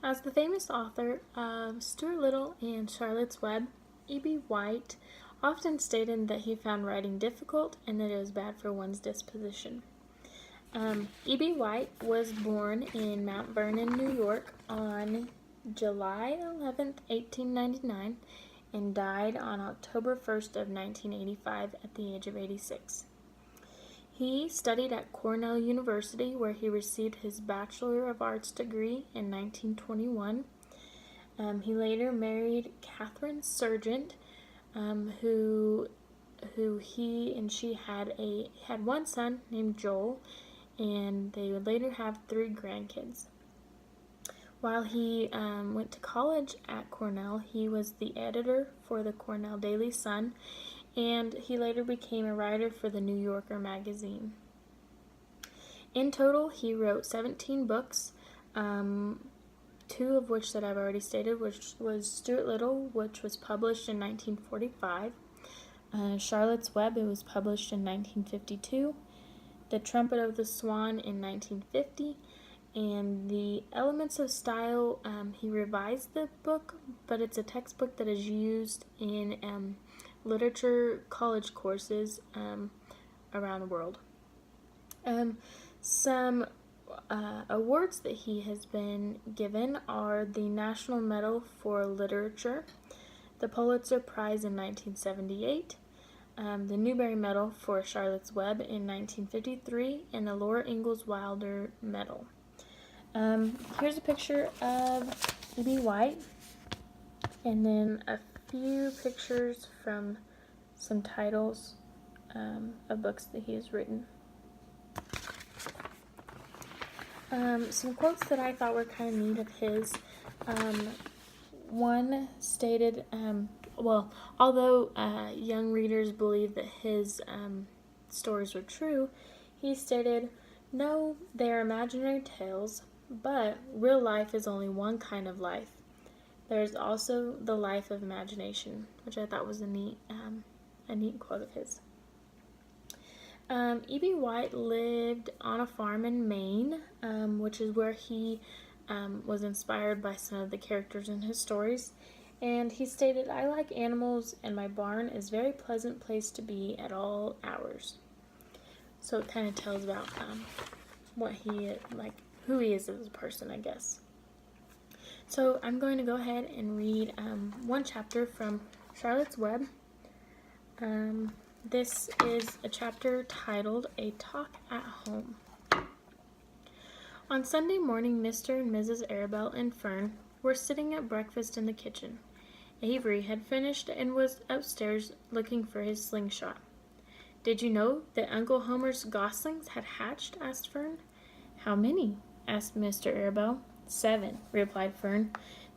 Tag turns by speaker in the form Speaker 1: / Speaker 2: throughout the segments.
Speaker 1: As the famous author of Stuart Little and Charlotte's Web, E.B. White often stated that he found writing difficult and that it was bad for one's disposition. E.B. White was born in Mount Vernon, New York on July 11th, 1899, and died on October 1st of 1985 at the age of 86. He studied at Cornell University, where he received his Bachelor of Arts degree in 1921. He later married Catherine Sargent, who he and she had one son named Joel, and they would later have 3 grandkids. While he went to college at Cornell, he was the editor for the Cornell Daily Sun, and he later became a writer for the New Yorker magazine. In total, he wrote 17 books, 2 of which that I've already stated, which was Stuart Little, which was published in 1945, Charlotte's Web, it was published in 1952, The Trumpet of the Swan in 1950, and The Elements of Style, he revised the book, but it's a textbook that is used in literature college courses around the world. Some awards that he has been given are the National Medal for Literature, the Pulitzer Prize in 1978, the Newbery Medal for Charlotte's Web in 1953, and the Laura Ingalls Wilder Medal. Here's a picture of E.B. White, and then a few pictures from some titles of books that he has written. Some quotes that I thought were kind of neat of his. One stated, although young readers believe that his stories were true, he stated, "No, they are imaginary tales, but real life is only one kind of life. There is also the life of imagination," which I thought was a neat quote of his. E.B. White lived on a farm in Maine, which is where he was inspired by some of the characters in his stories. And he stated, "I like animals, and my barn is a very pleasant place to be at all hours." So it kind of tells about who he is as a person, I guess. So I'm going to go ahead and read one chapter from Charlotte's Web. This is a chapter titled A Talk at Home. On Sunday morning, Mr. and Mrs. Arabelle and Fern were sitting at breakfast in the kitchen. Avery had finished and was upstairs looking for his slingshot. "Did you know that Uncle Homer's goslings had hatched?" asked Fern. "How many?" asked Mr. Arabelle. "7," replied Fern.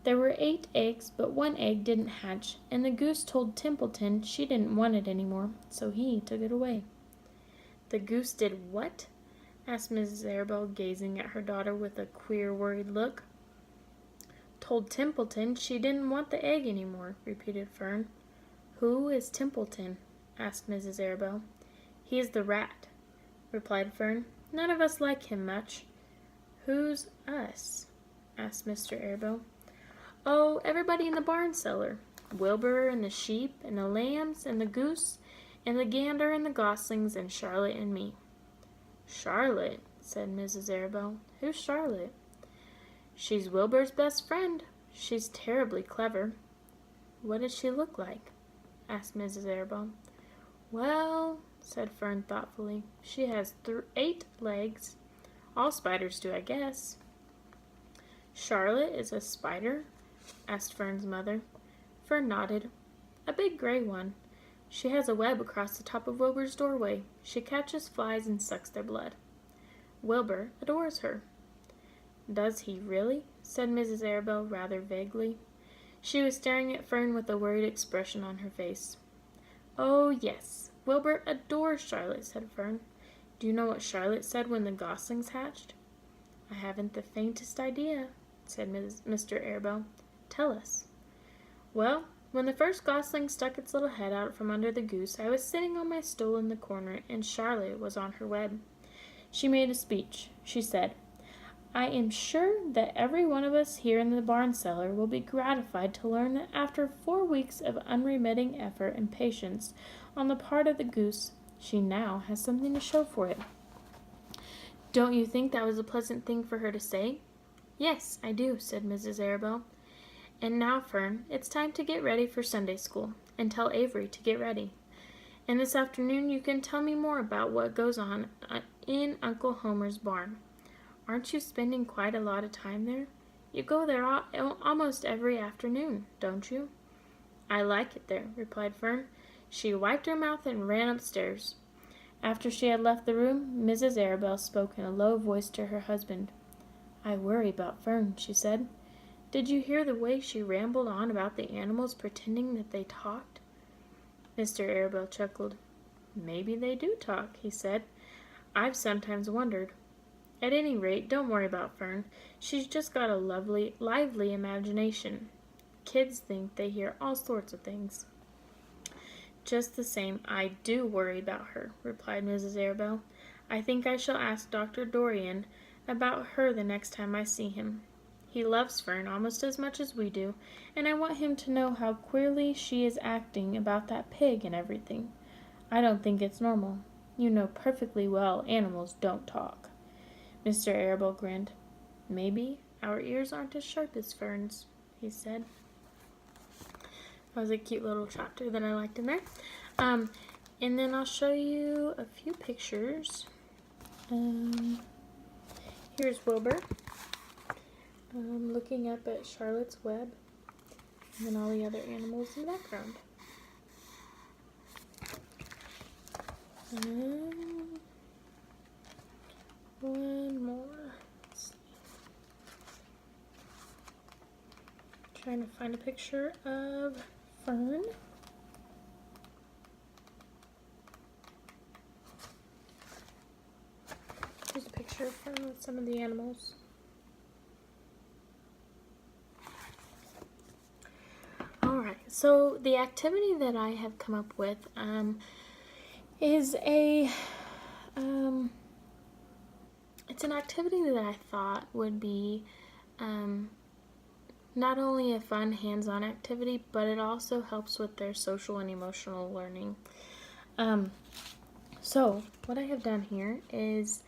Speaker 1: "There were 8 eggs, but 1 egg didn't hatch, and the goose told Templeton she didn't want it any more, so he took it away." "The goose did what?" asked Mrs. Arabelle, gazing at her daughter with a queer, worried look. "Told Templeton she didn't want the egg any more," repeated Fern. "Who is Templeton?" asked Mrs. Arabelle. "He is the rat," replied Fern. "None of us like him much." "Who's us?" asked Mr. Arabelle. "Oh, everybody in the barn cellar. Wilbur and the sheep and the lambs and the goose and the gander and the goslings and Charlotte and me." "Charlotte?" said Mrs. Arabelle. "Who's Charlotte?" "She's Wilbur's best friend. She's terribly clever." "What does she look like?" asked Mrs. Arabelle. "Well," said Fern thoughtfully, "she has 8 legs. All spiders do, I guess." "Charlotte is a spider?" asked Fern's mother. Fern nodded. "A big gray one. She has a web across the top of Wilbur's doorway. She catches flies and sucks their blood. Wilbur adores her." "Does he really?" said Mrs. Arabelle rather vaguely. She was staring at Fern with a worried expression on her face. "Oh, yes, Wilbur adores Charlotte," said Fern. "Do you know what Charlotte said when the goslings hatched?" "I haven't the faintest idea," said Mr. Arabelle. "Tell us." "Well, when the first gosling stuck its little head out from under the goose, I was sitting on my stool in the corner, and Charlotte was on her web. She made a speech. She said, I am sure that every one of us here in the barn cellar will be gratified to learn that after 4 weeks of unremitting effort and patience on the part of the goose, she now has something to show for it. Don't you think that was a pleasant thing for her to say? Yes, I do, said Mrs. Arabelle. And now, Fern, it's time to get ready for Sunday school, and tell Avery to get ready. And this afternoon you can tell me more about what goes on in Uncle Homer's barn. Aren't you spending quite a lot of time there? You go there almost every afternoon, don't you? I like it there, replied Fern. She wiped her mouth and ran upstairs. After she had left the room, Mrs. Arabelle spoke in a low voice to her husband. I worry about Fern, she said. Did you hear the way she rambled on about the animals pretending that they talked? Mr. Arabelle chuckled. Maybe they do talk, he said. I've sometimes wondered. At any rate, don't worry about Fern. She's just got a lively imagination. Kids think they hear all sorts of things. Just the same, I do worry about her, replied Mrs. Arabelle. I think I shall ask Dr. Dorian about her the next time I see him. He loves Fern almost as much as we do, and I want him to know how queerly she is acting about that pig and everything. I don't think it's normal. You know perfectly well animals don't talk. Mr. Arabelle grinned. Maybe our ears aren't as sharp as Fern's, he said. That was a cute little chapter that I liked in there. And then I'll show you a few pictures. Here's Wilbur. Looking up at Charlotte's Web. And then all the other animals in the background. One more. Let's see. Trying to find a picture of Fern. Here's a picture of Fern with some of the animals. Alright, so the activity that I have come up with is it's an activity that I thought would be not only a fun hands-on activity, but it also helps with their social and emotional learning. So what I have done here is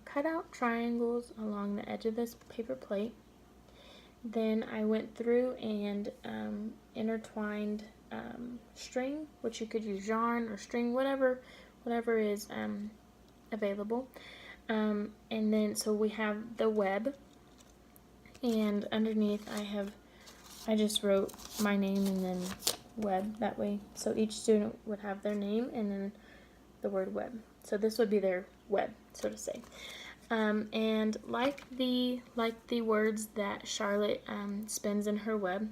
Speaker 1: cut out triangles along the edge of this paper plate. Then I went through and intertwined string, which you could use yarn or string, whatever is available. And then so we have the web, and underneath I just wrote my name and then web that way. So each student would have their name and then the word web. So this would be their web, so to say. And like the words that Charlotte spends in her web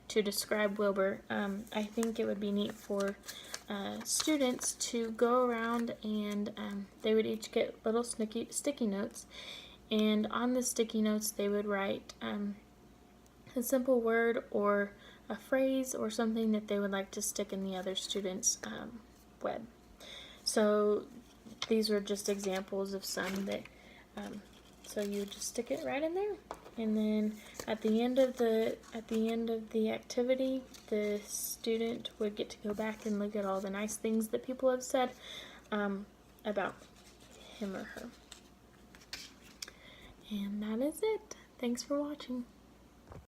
Speaker 1: to describe Wilbur, I think it would be neat for students to go around and they would each get little sticky notes, and on the sticky notes they would write a simple word or a phrase or something that they would like to stick in the other student's web. So these were just examples of some that so you just stick it right in there, and then at the end of the activity, the student would get to go back and look at all the nice things that people have said about him or her. And that is it. Thanks for watching.